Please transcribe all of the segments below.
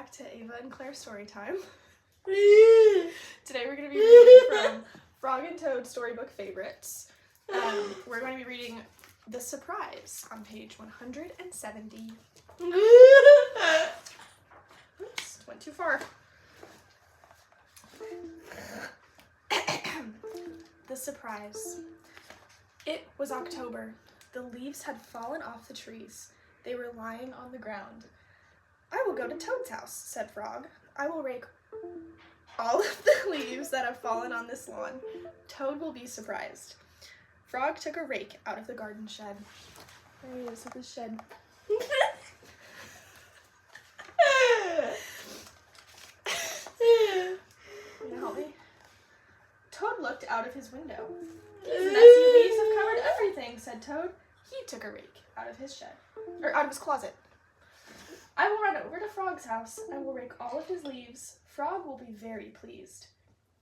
back to Ava and Claire's Storytime. Today we're going to be reading from Frog and Toad Storybook Favorites. We're going to be reading The Surprise on page 170. Oops, went too far. The Surprise. It was October. The leaves had fallen off the trees. They were lying on the ground. "I will go to Toad's house," said Frog. "I will rake all of the leaves that have fallen on this lawn. Toad will be surprised." Frog took a rake out of the garden shed. There he is with his shed. Can you help me? Toad looked out of his window. "These messy leaves have covered everything," said Toad. He took a rake out of his shed, or out of his closet. "I will run over to Frog's house. I will rake all of his leaves. Frog will be very pleased."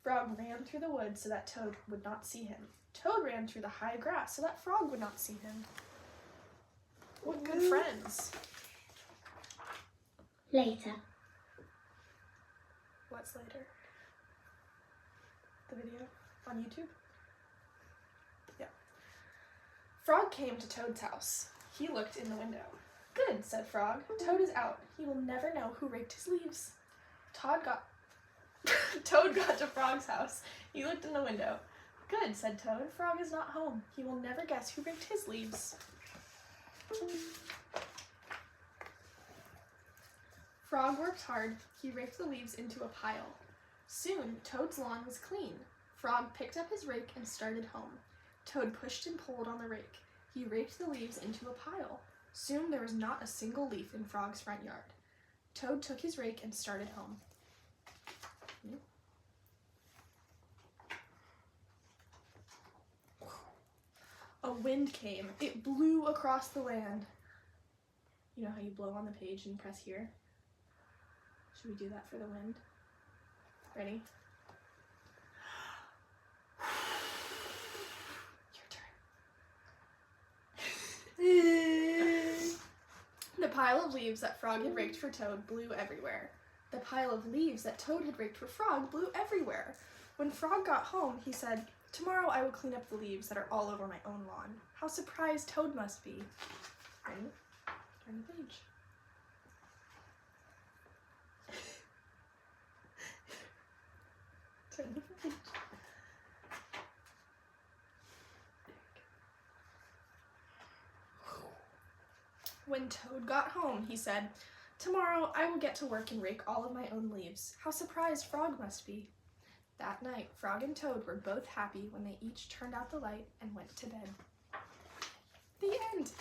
Frog ran through the woods so that Toad would not see him. Toad ran through the high grass so that Frog would not see him. What good friends. Later. What's later? The video on YouTube? Yeah. Frog came to Toad's house. He looked in the window. "Good," said Frog. "Toad is out. He will never know who raked his leaves." Toad got to Frog's house. He looked in the window. "Good," said Toad. "Frog is not home. He will never guess who raked his leaves." Frog worked hard. He raked the leaves into a pile. Soon, Toad's lawn was clean. Frog picked up his rake and started home. Toad pushed and pulled on the rake. He raked the leaves into a pile. Soon there was not a single leaf in Frog's front yard. Toad took his rake and started home. A wind came. It blew across the land. You know how you blow on the page and press here? Should we do that for the wind? Ready? The pile of leaves that Frog had raked for Toad blew everywhere. The pile of leaves that Toad had raked for Frog blew everywhere. When Frog got home, he said, "Tomorrow I will clean up the leaves that are all over my own lawn." How surprised Toad must be. Ready? Turn the page. Turn the page. When Toad got home, he said, "Tomorrow I will get to work and rake all of my own leaves." How surprised Frog must be. That night, Frog and Toad were both happy when they each turned out the light and went to bed. The end.